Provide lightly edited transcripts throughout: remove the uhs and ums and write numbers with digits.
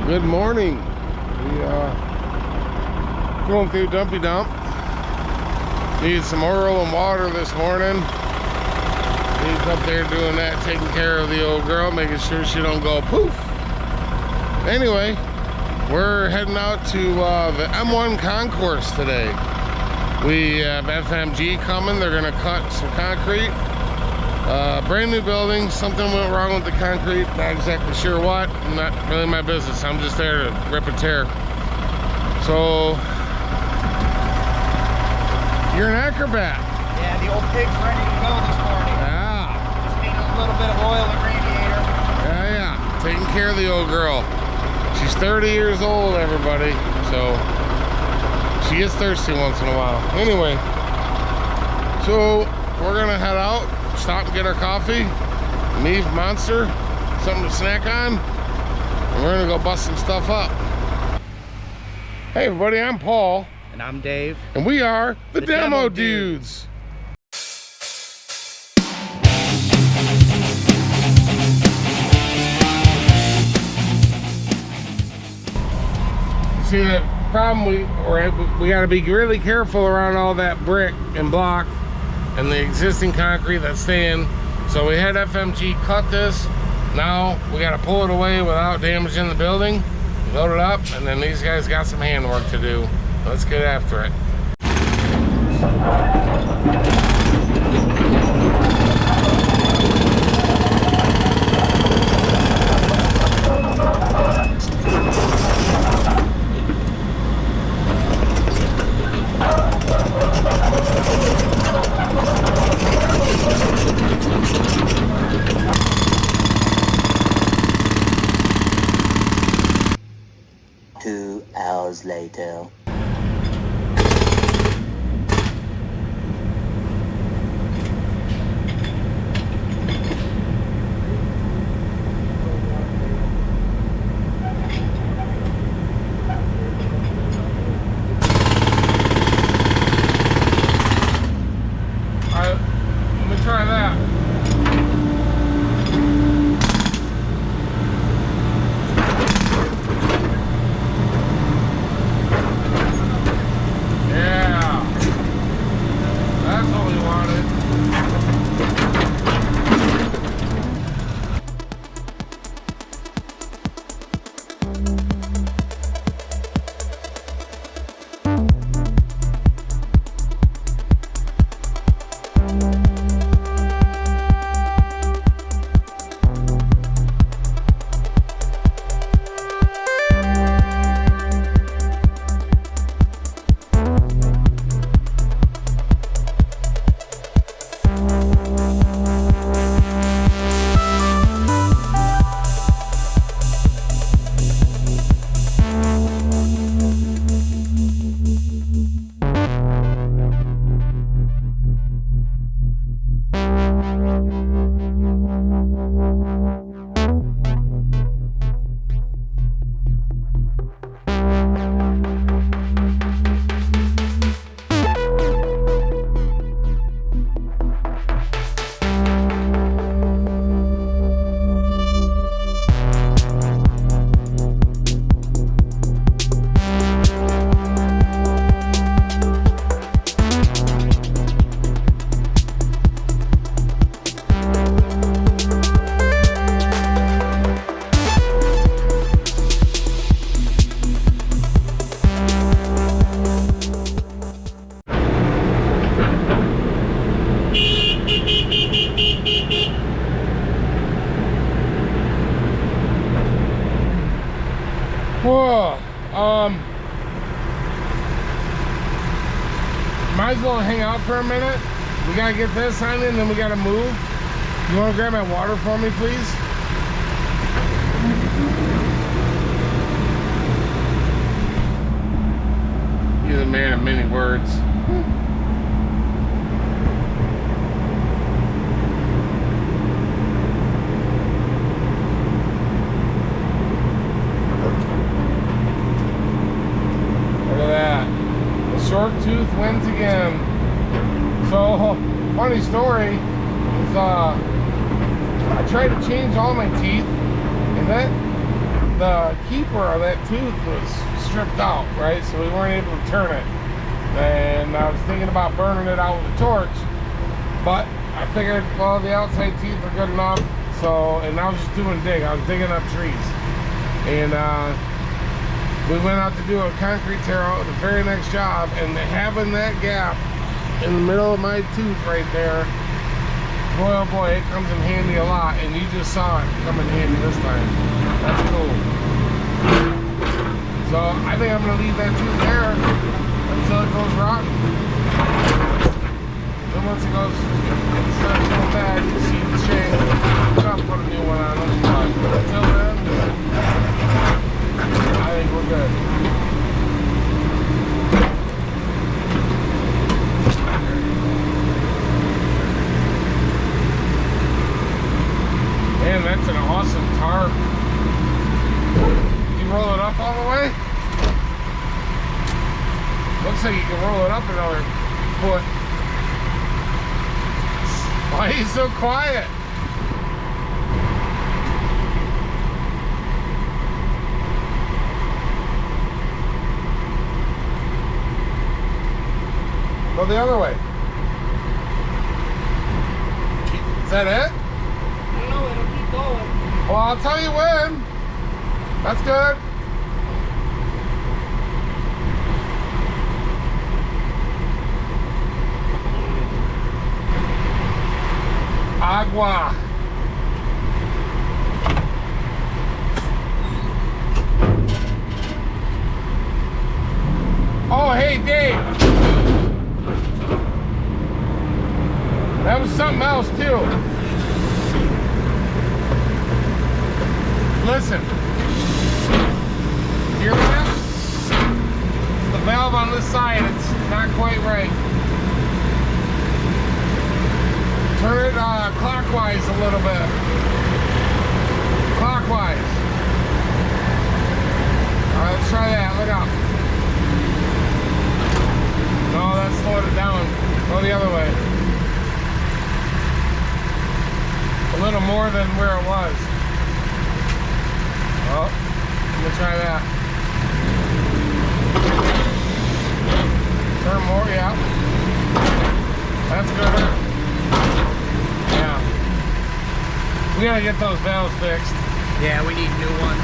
Good morning. We going through Dumpy Dump. Needed some oil and water this morning. He's up there doing that, taking care of the old girl, making sure she don't go poof. Anyway, we're heading out to the M1 concourse today. We have FMG coming. They're gonna cut some concrete. Brand new building. Something went wrong with the concrete. Not exactly sure what. Not really my business. I'm just there to rip and tear. So, you're an acrobat. Yeah, the old pig's ready to go this morning. Yeah. Just need a little bit of oil and radiator. Yeah. Taking care of the old girl. She's 30 years old, everybody. So, she gets thirsty once in a while. Anyway, so we're gonna head out. Stop and get our coffee, Neve Monster, something to snack on, and we're gonna go bust some stuff up. Hey everybody, I'm Paul. And I'm Dave. And we are the Demo Dudes. See, the problem we gotta be really careful around all that brick and block and the existing concrete that's staying. So we had FMG cut this. Now we got to pull it away without damaging the building, load it up, and then these guys got some handwork to do. Let's get after it. Later. Alright, let me try that. Whoa, might as well hang out for a minute. We gotta get this on in, then we gotta move. You wanna grab my water for me, please? He's a man of many words. Short tooth wins again. So, funny story is I tried to change all my teeth, and that the keeper of that tooth was stripped out, right? So we weren't able to turn it. And I was thinking about burning it out with a torch, but I figured, well, the outside teeth are good enough. So, and I was just doing I was digging up trees. And we went out to do a concrete tear out the very next job, and having that gap in the middle of my tooth right there, boy oh boy, it comes in handy a lot. And you just saw it come in handy this time. That's cool. So I think I'm gonna leave that tooth there until it goes rotten. Then once it starts going bad, you see the change. I'll put a new one on it. But until then, I think we're good. Man, that's an awesome tarp. You roll it up all the way? Looks like you can roll it up another foot. Why are you so quiet? Go the other way. Is that it? I don't know, it'll keep going. Well, I'll tell you when. That's good. Agua. Oh, hey, Dave. That was something else, too. Listen. Hear that? It's the valve on this side. It's not quite right. Turn it clockwise a little bit. Clockwise. Alright, let's try that. Look out. No, that slowed it down. Go the other way. A little more than where it was. Oh, I'm gonna try that. Turn more, yeah. That's good. We gotta get those valves fixed. Yeah, we need new ones.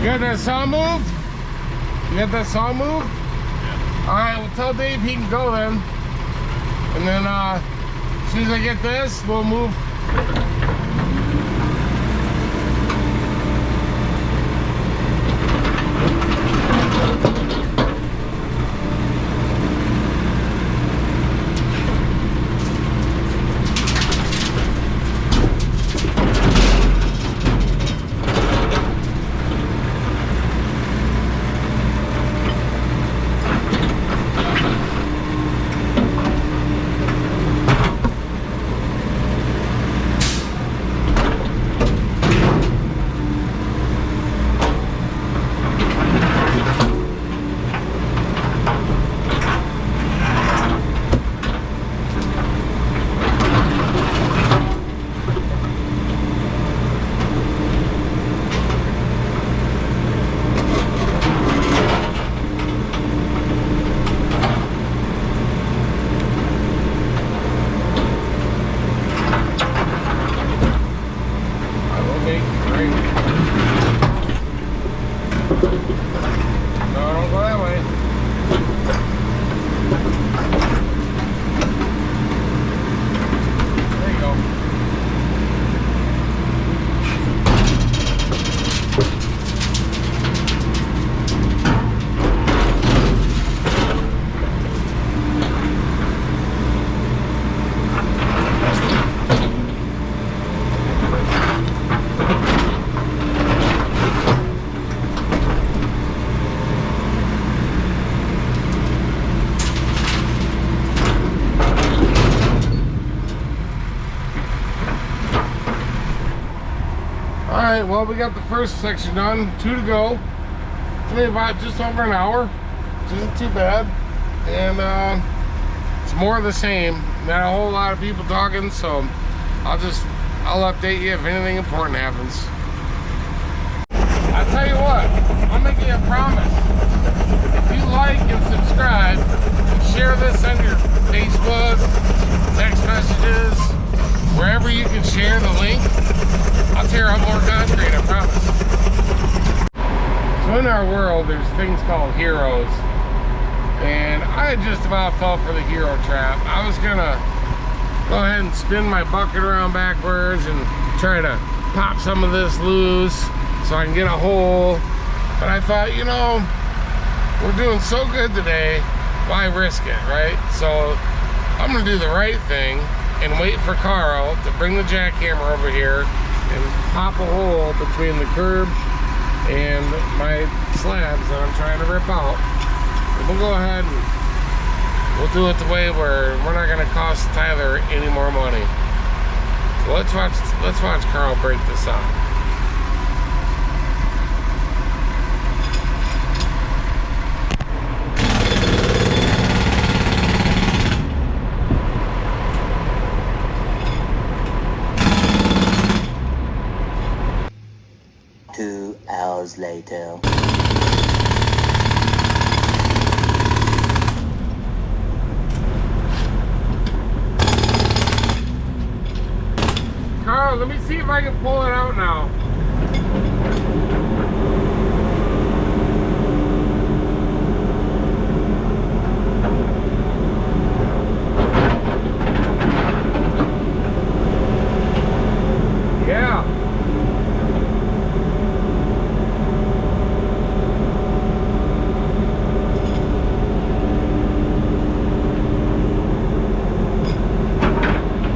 You got that saw moved? You got that saw moved? Yeah. Alright, well tell Dave he can go then. And then as soon as I get this, we'll move. Alright, well, we got the first section done. 2 to go. It's only about just over an hour, which isn't too bad. And it's more of the same. Not a whole lot of people talking, so I'll update you if anything important happens. I'll tell you what, I'll make you a promise. If you like and subscribe and share this on your Facebook, text messages, wherever you can share the link, I'll tear out more concrete, I promise. So in our world, there's things called heroes. And I just about fell for the hero trap. I was gonna go ahead and spin my bucket around backwards and try to pop some of this loose so I can get a hole. But I thought, you know, we're doing so good today, why risk it, right? So I'm gonna do the right thing and wait for Carl to bring the jackhammer over here and pop a hole between the curb and my slabs that I'm trying to rip out. And we'll go ahead and we'll do it the way where we're not gonna cost Tyler any more money. So let's watch Carl break this up. Hours later. Carl, let me see if I can pull it out now. Yeah.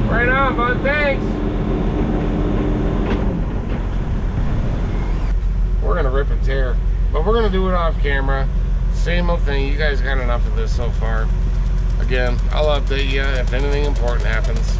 Right on, bud. Thanks. We're gonna rip and tear, but we're gonna do it off camera. Same old thing. You guys got enough of this so far. Again, I'll update you if anything important happens.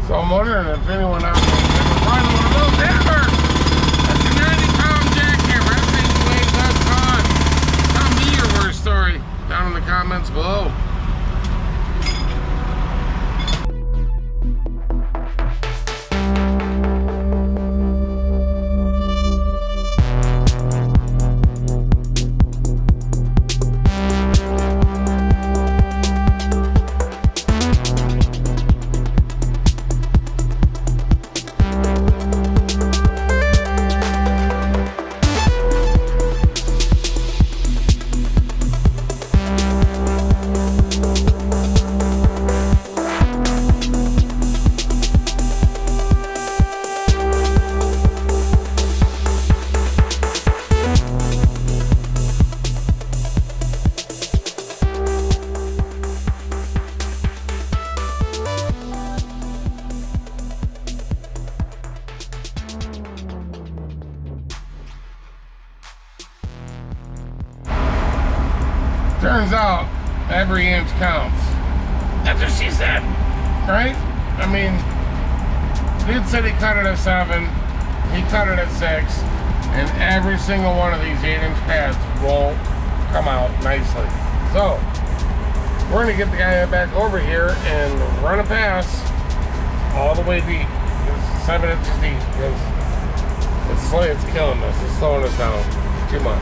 So I'm wondering if anyone out there has ever run one of those ever. That's a 90-pound jackhammer. That thing weighs us gone. Tell me your worst story down in the comments below. Turns out every inch counts. That's what she said, right? I mean, dude said he cut it at 7, he cut it at 6, and every single one of these 8-inch pads will come out nicely. So, we're gonna get the guy back over here and run a pass all the way deep. It's 7 inches deep because it's killing us. It's slowing us down too much.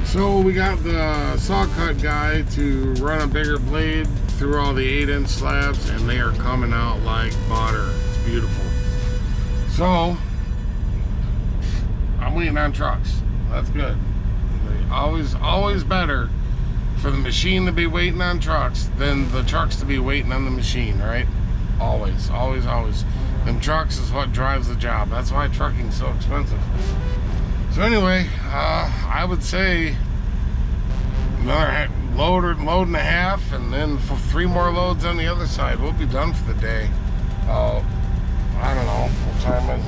So we got the saw cut guy to run a bigger blade through all the 8-inch slabs, and they are coming out like butter. It's beautiful. So I'm waiting on trucks. That's good. Always better for the machine to be waiting on trucks than the trucks to be waiting on the machine, right? Always. Them trucks is what drives the job. That's why trucking's so expensive. So anyway, I would say another load and a half, and then for 3 more loads on the other side, we'll be done for the day. I don't know, what time is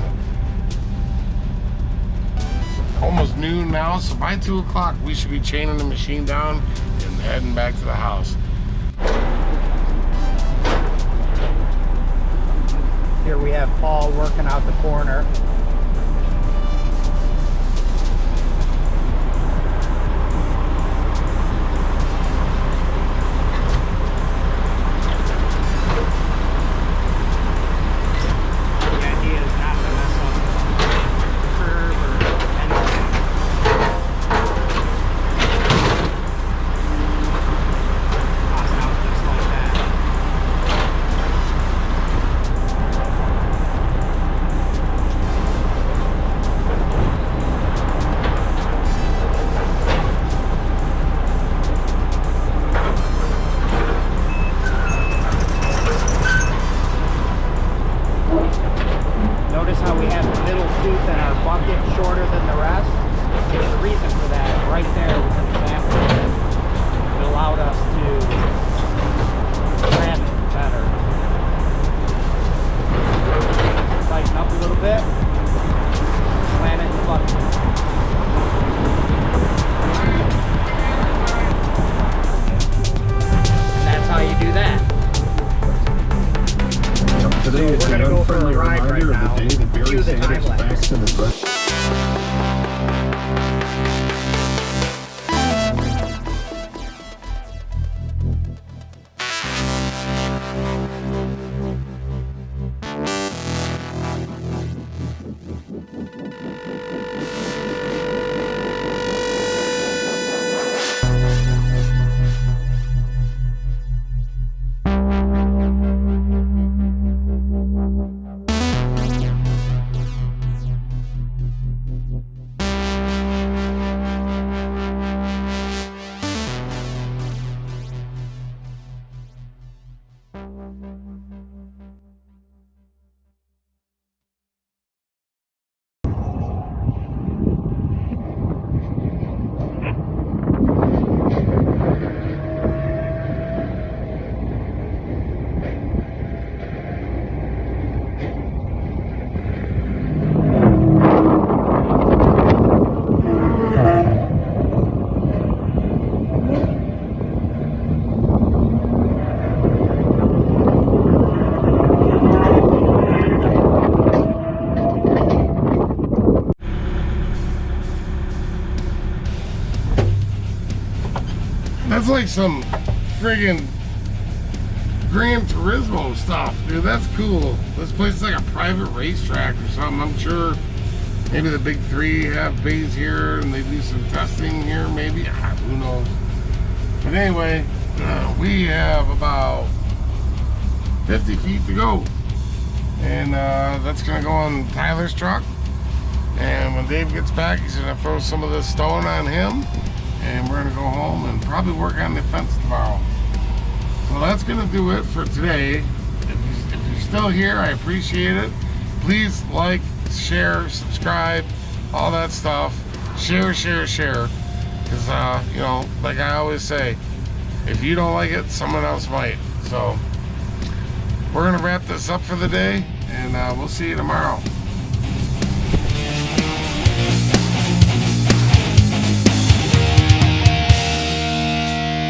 it? Almost noon now, so by 2 o'clock we should be chaining the machine down and heading back to the house. Here we have Paul working out the corner. Notice how we have the middle tooth in our bucket shorter than the rest? There's a reason for that. Right there was an example. It allowed us to cram it better. Tighten up a little bit. Slam it in the bucket. And that's how you do that. Today is We're an gonna go for a unfriendly ride reminder right now. of the day that Cue Barry the Sanders time lapse. backs in his breast. That's like some friggin' Gran Turismo stuff, dude. That's cool. This place is like a private racetrack or something. I'm sure maybe the big 3 have bays here and they do some testing here, maybe. Who knows? But anyway, we have about 50 feet to go. And that's gonna go on Tyler's truck. And when Dave gets back, he's gonna throw some of this stone on him. And we're gonna go home and probably work on the fence tomorrow. So that's gonna do it for today. If you're still here, I appreciate it. Please like, share, subscribe, all that stuff. Share. Because you know, like I always say, if you don't like it, someone else might. So we're gonna wrap this up for the day, and we'll see you tomorrow.